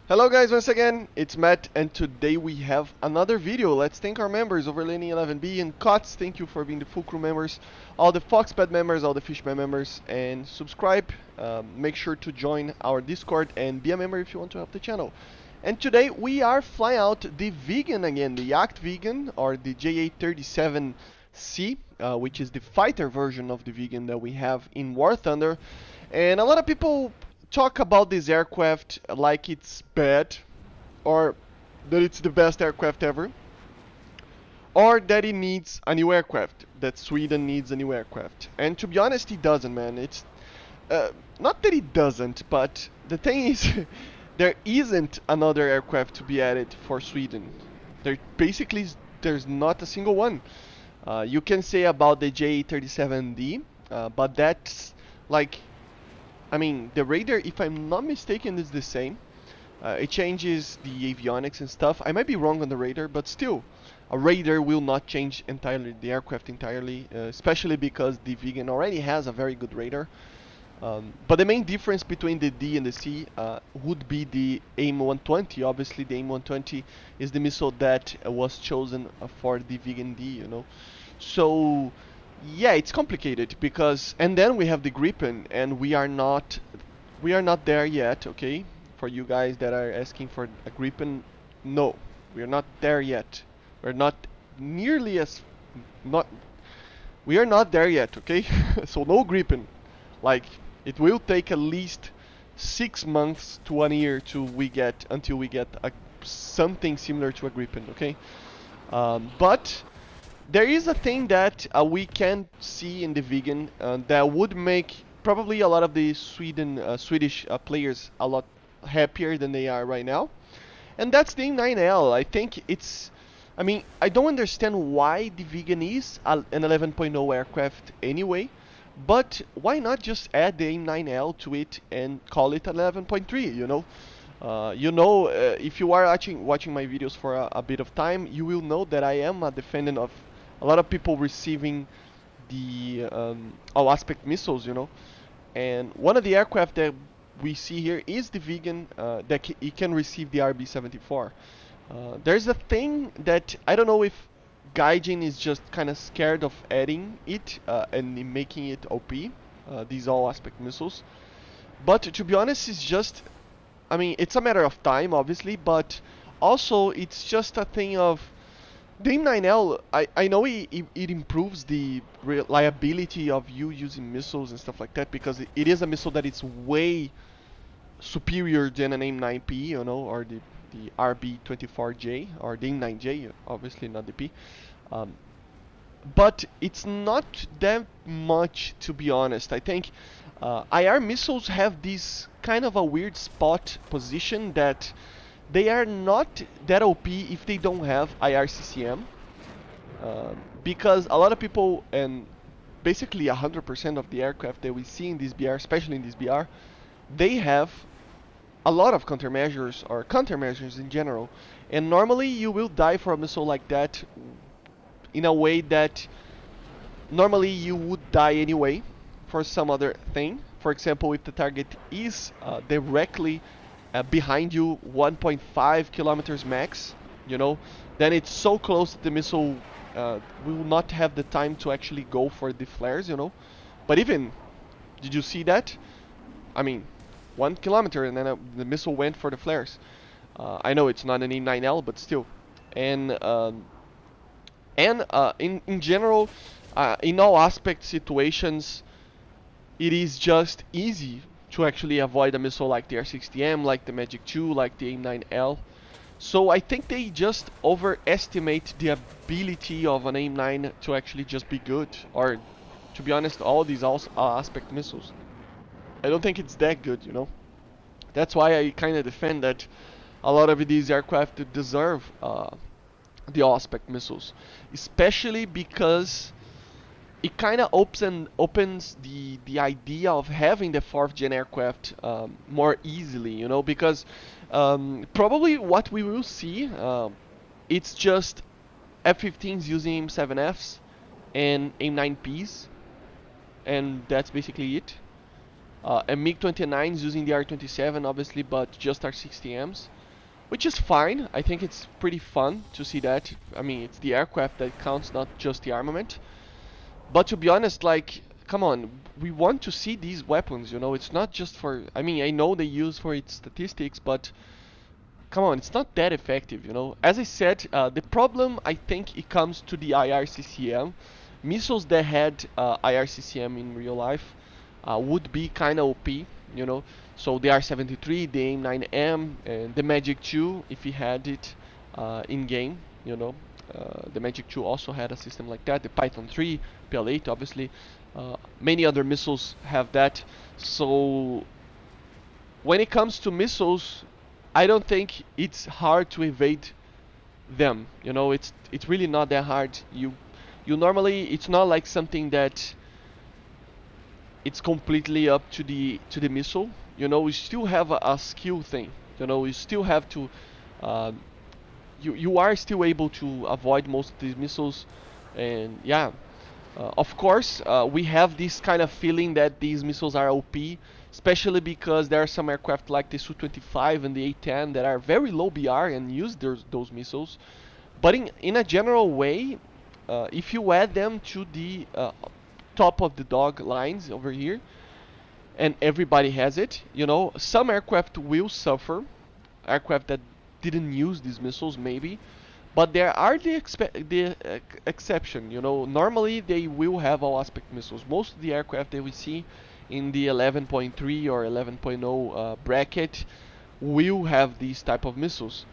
Hello guys, once again, it's Matt, and today we have another video. Let's thank our members over Laning 11B and COTS. Thank you for being the full crew members, all the Foxpad members, all the Fishman members, and subscribe. Make sure to join our Discord and be a member if you want to help the channel. And today we are flying out the vegan again, the Yacht Vegan, or the JA-37C, which is the fighter version of the vegan that we have in War Thunder. And a lot of people talk about this aircraft like it's bad, or that it's the best aircraft ever, or that it needs a new aircraft, that Sweden needs a new aircraft. And to be honest, it doesn't, man. It's not that it doesn't, but the thing is, there isn't another aircraft to be added for Sweden. There basically there's not a single one. You can say about the JA-37D, but that's like, I mean, the radar, if I'm not mistaken, is the same. It changes the avionics and stuff. I might be wrong on the radar, but still, a radar will not change entirely the aircraft entirely, especially because the vegan already has a very good radar. But the main difference between the D and the C would be the AIM-120. Obviously, the AIM-120 is the missile that was chosen for the vegan D, you know. So yeah, it's complicated because, and then we have the Gripen, and we are not there yet. Okay, for you guys that are asking for a Gripen, no, we are not there yet. We're not nearly as not. We are not there yet. Okay, so no Gripen. Like, it will take at least 6 months to 1 year until we get something similar to a Gripen. Okay, but there is a thing that we can see in the vegan that would make probably a lot of the Swedish players a lot happier than they are right now, and that's the AIM-9L. I think it's, I mean, I don't understand why the vegan is an 11.0 aircraft anyway, but why not just add the AIM-9L to it and call it 11.3, you know? If you are watching my videos for a bit of time, you will know that I am a defendant of a lot of people receiving the all aspect missiles, you know. And one of the aircraft that we see here is the vegan that it can receive the RB-74. There's a thing that I don't know if Gaijin is just kind of scared of adding it and making it OP, these all aspect missiles. But to be honest, it's just, I mean, it's a matter of time, obviously, but also it's just a thing of the AIM-9L. I know it improves the reliability of you using missiles and stuff like that, because it is a missile that is way superior than an AIM-9P, you know, or the RB-74J, or the AIM-9J, obviously not the P. Um, but it's not that much, to be honest. I think IR missiles have this kind of a weird spot position that they are not that OP if they don't have IR CCM, because a lot of people, and basically 100% of the aircraft that we see in this BR, especially in this BR, they have a lot of countermeasures, or countermeasures in general, and normally you will die for a missile like that in a way that normally you would die anyway for some other thing. For example, if the target is directly behind you 1.5 kilometers max, you know, then it's so close that the missile will not have the time to actually go for the flares, you know. But even, did you see that? I mean, 1 kilometer and then the missile went for the flares. I know it's not an AIM-9L, but still. And in general, in all aspect situations, it is just easy to actually avoid a missile like the R60M, like the Magic 2, like the AIM-9L. So I think they just overestimate the ability of an AIM-9 to actually just be good, or to be honest, all these aspect missiles. I don't think it's that good, you know. That's why I kind of defend that a lot of these aircraft deserve the all-aspect missiles, especially because it kind of opens the idea of having the 4th gen aircraft more easily, you know, because probably what we will see, it's just F-15s using AIM-7Fs and AIM-9Ps, and that's basically it. and MiG-29s using the R-27 obviously, but just R-60Ms, which is fine. I think it's pretty fun to see that. I mean, it's the aircraft that counts, not just the armament. But to be honest, like, come on, we want to see these weapons, you know, it's not just for, I mean, I know they use for its statistics, but come on, it's not that effective, you know. As I said, the problem, I think it comes to the IRCCM. Missiles that had IRCCM in real life would be kind of OP, you know. So the R-73, the AIM-9M, and the MatAWG 2, if he had it in game, you know. The MatAWG 2 also had a system like that. The Python 3, PL-8, obviously. Many other missiles have that. So when it comes to missiles, I don't think it's hard to evade them. You know, it's really not that hard. You normally, it's not like something that it's completely up to the missile. You know, you still have a skill thing. You know, you still have to you are still able to avoid most of these missiles, and yeah, of course, we have this kind of feeling that these missiles are OP, especially because there are some aircraft like the Su-25 and the A-10 that are very low BR and use those missiles. But in a general way, if you add them to the top of the dog lines over here, and everybody has it, you know, some aircraft will suffer, aircraft that didn't use these missiles maybe, but there are the exception, you know. Normally they will have all aspect missiles. Most of the aircraft that we see in the 11.3 or 11.0 bracket will have these type of missiles,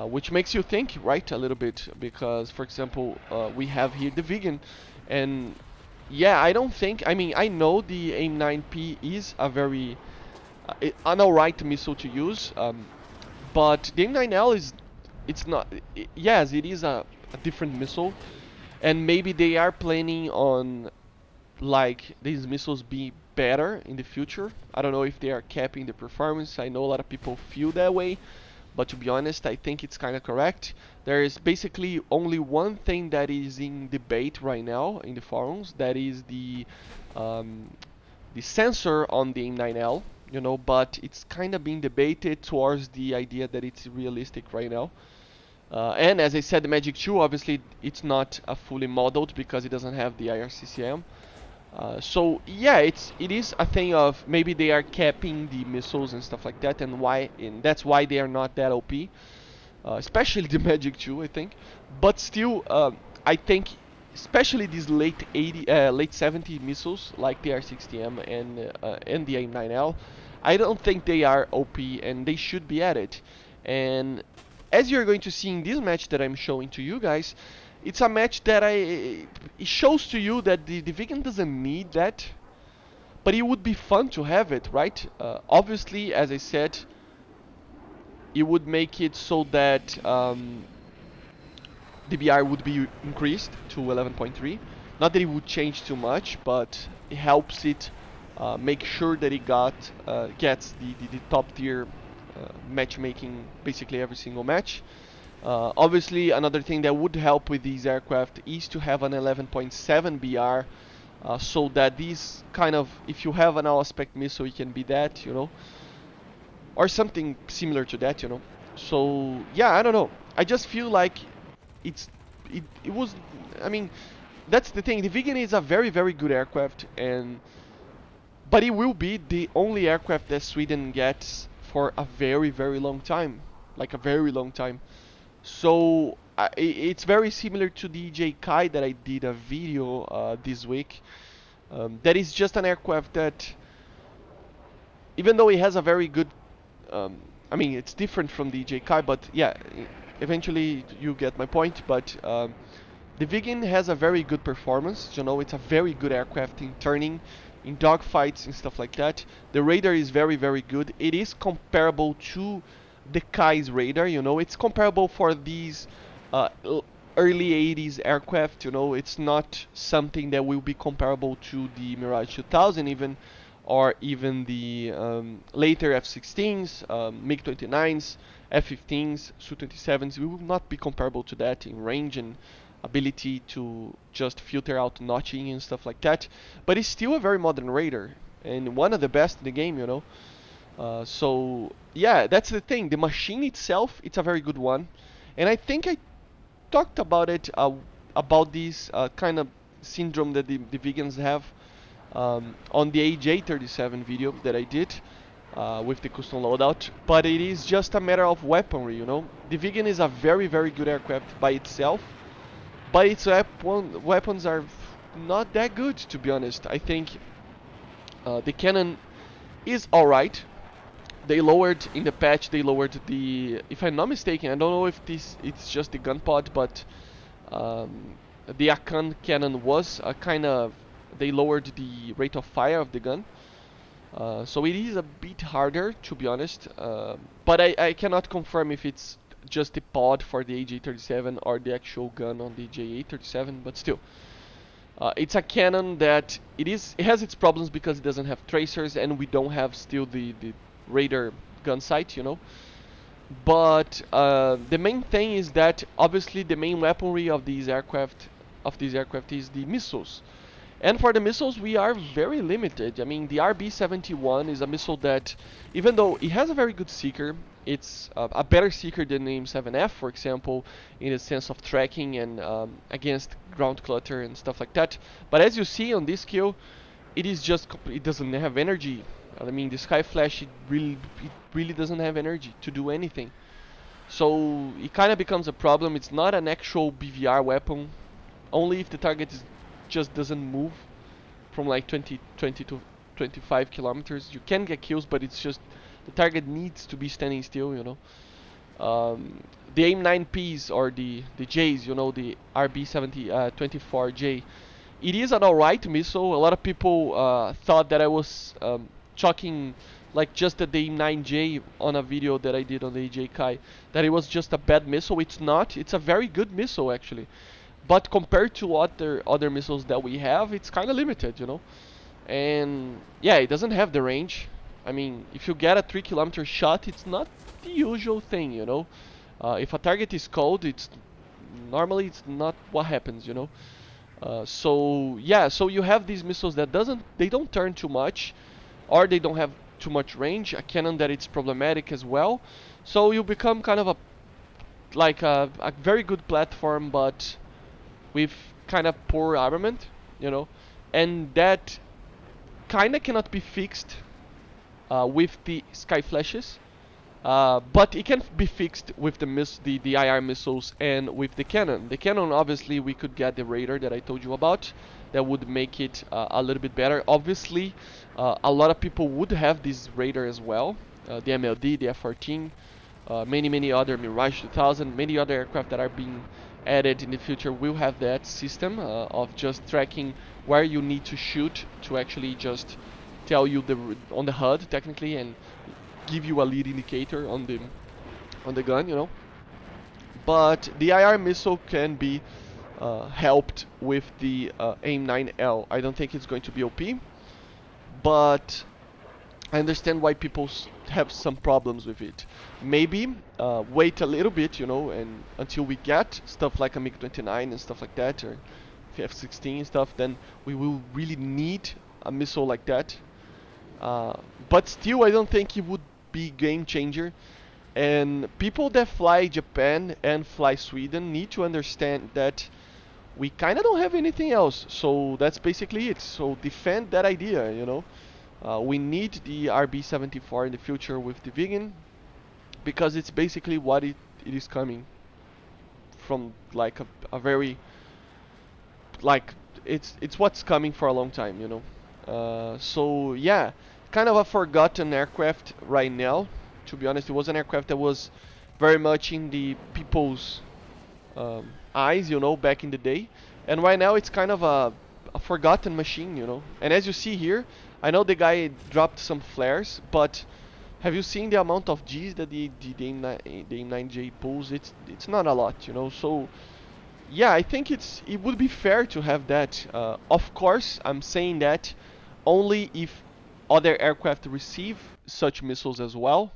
which makes you think, right, a little bit, because for example, we have here the vegan, and yeah, I don't think, I mean, I know the AIM-9P is a very an alright missile to use, but the AIM-9L is, it's not, yes, it is a different missile, and maybe they are planning on like these missiles be better in the future. I don't know if they are capping the performance. I know a lot of people feel that way, but to be honest, I think it's kind of correct. There is basically only one thing that is in debate right now in the forums, that is the sensor on the AIM-9L, you know, but it's kind of being debated towards the idea that it's realistic right now. And as I said, the MatAWG 2, obviously, it's not fully modeled because it doesn't have the IRCCM. So yeah, it is a thing of maybe they are capping the missiles and stuff like that, and that's why they are not that OP, especially the MatAWG 2, I think. But still, I think especially these late 70 missiles like the R60M and the AIM-9L, I don't think they are OP, and they should be added. And as you're going to see in this match that I'm showing to you guys, it's a match that it shows to you that the vegan doesn't need that, but it would be fun to have it, right? Obviously, as I said, it would make it so that the BR would be increased to 11.3. Not that it would change too much, but it helps it make sure that it gets the top tier matchmaking basically every single match. Obviously, another thing that would help with these aircraft is to have an 11.7 BR, so that these kind of, if you have an all-aspect missile, it can be that, you know, or something similar to that, you know. So yeah, I don't know. I just feel like it was. I mean, that's the thing. The Vegan is a very good aircraft, but it will be the only aircraft that Sweden gets for a very long time, like a very long time. So it's very similar to the EJ Kai that I did a video this week. That is just an aircraft that, even though it has a very good, I mean, it's different from the EJ Kai, but yeah, eventually you get my point. But the Vegan has a very good performance. You know, it's a very good aircraft in turning, in dogfights and stuff like that. The radar is very good. It is comparable to the Kai's radar, you know. It's comparable for these early 80s aircraft, you know. It's not something that will be comparable to the Mirage 2000 even, or even the later F-16s, MiG-29s, F-15s, Su-27s. We will not be comparable to that in range and ability to just filter out notching and stuff like that. But it's still a very modern radar. and one of the best in the game, you know. So yeah, that's the thing. The machine itself, it's a very good one, and I think I talked about it about this kind of syndrome that the vegans have on the AJ-37 video that I did with the custom loadout. But it is just a matter of weaponry, you know. The vegan is a very very good aircraft by itself, but its weapons are not that good, to be honest. I think the cannon is alright. They lowered in the patch. They lowered the, if I'm not mistaken, I don't know if this it's just the gun pod, but the Akan cannon was a kind of, they lowered the rate of fire of the gun. So it is a bit harder, to be honest. But I cannot confirm if it's just the pod for the AJ-37 or the actual gun on the JA-37. But still, it's a cannon that it has its problems because it doesn't have tracers, and we don't have still the radar gun sight, you know. But the main thing is that obviously the main weaponry of these aircraft is the missiles. And for the missiles, we are very limited. I mean, the RB-71 is a missile that, even though it has a very good seeker, it's a better seeker than the M7F, for example, in the sense of tracking and against ground clutter and stuff like that. But as you see on this kill, it doesn't have energy. I mean, the Skyflash, it really doesn't have energy to do anything. So it kind of becomes a problem. It's not an actual BVR weapon. Only if the target just doesn't move from like 20 to 25 kilometers. You can get kills, but it's just the target needs to be standing still, you know. The AIM-9Ps or the Js, you know, the RB-74J, it is an alright missile. A lot of people thought that I was chalking like just the AIM-9J on a video that I did on the AJ Kai, that it was just a bad missile. It's not. It's a very good missile actually. But compared to other missiles that we have, it's kind of limited, you know. And yeah, it doesn't have the range. I mean, if you get a 3-kilometer shot, it's not the usual thing, you know. If a target is cold, it's normally not what happens, you know. So yeah, so you have these missiles that they don't turn too much, or they don't have too much range. A cannon that it's problematic as well. So you become kind of a very good platform, but with kind of poor armament, you know, and that kind of cannot be fixed with the Skyflashes, but it can be fixed with the IR missiles and with the cannon. The cannon, obviously, we could get the radar that I told you about. That would make it a little bit better. Obviously, a lot of people would have this radar as well. The MLD, the F-14, many other Mirage 2000, many other aircraft that are being added in the future will have that system of just tracking where you need to shoot to actually just tell you on the HUD technically, and give you a lead indicator on the gun, you know. But the IR missile can be helped with the AIM-9L. I don't think it's going to be OP, but I understand why people have some problems with it. Maybe wait a little bit, you know, and until we get stuff like a MiG-29 and stuff like that, or F-16 and stuff, then we will really need a missile like that. But still, I don't think it would be game changer. And people that fly Japan and fly Sweden need to understand that we kind of don't have anything else. So that's basically it. So defend that idea, you know. We need the RB-74 in the future with the vegan, because it's basically what it is coming from, like a very, like it's what's coming for a long time, you know. So yeah, kind of a forgotten aircraft right now. To be honest, it was an aircraft that was very much in the people's eyes, you know, back in the day, and right now it's kind of a forgotten machine, you know. And as you see here, I know the guy dropped some flares, but have you seen the amount of Gs that the AIM-9J pulls? It's not a lot, you know. So yeah, I think it would be fair to have that. Of course, I'm saying that only if other aircraft receive such missiles as well.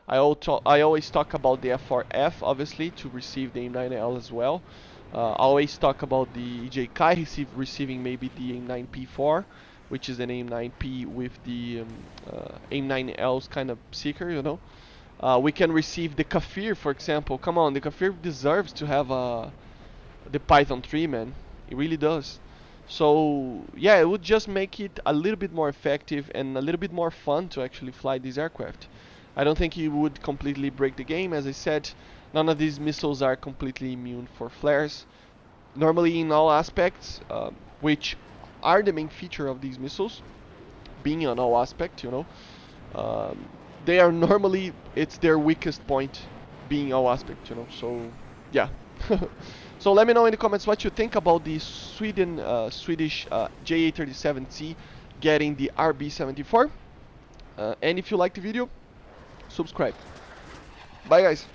I always talk about the F4F, obviously, to receive the AIM-9L as well. I always talk about the EJ Kai receiving maybe the AIM-9P4 which is an AIM-9P with the AIM-9L's kind of seeker, you know. We can receive the Kafir, for example. Come on, the Kafir deserves to have the Python 3, man. It really does. So yeah, it would just make it a little bit more effective and a little bit more fun to actually fly this aircraft. I don't think it would completely break the game. As I said, none of these missiles are completely immune for flares. Normally in all aspects, which are the main feature of these missiles, being on all aspects, you know, um, they are normally, it's their weakest point, being all aspects, you know. So yeah. So let me know in the comments what you think about the Swedish JA-37C getting the RB-74. And if you like the video, subscribe. Bye guys.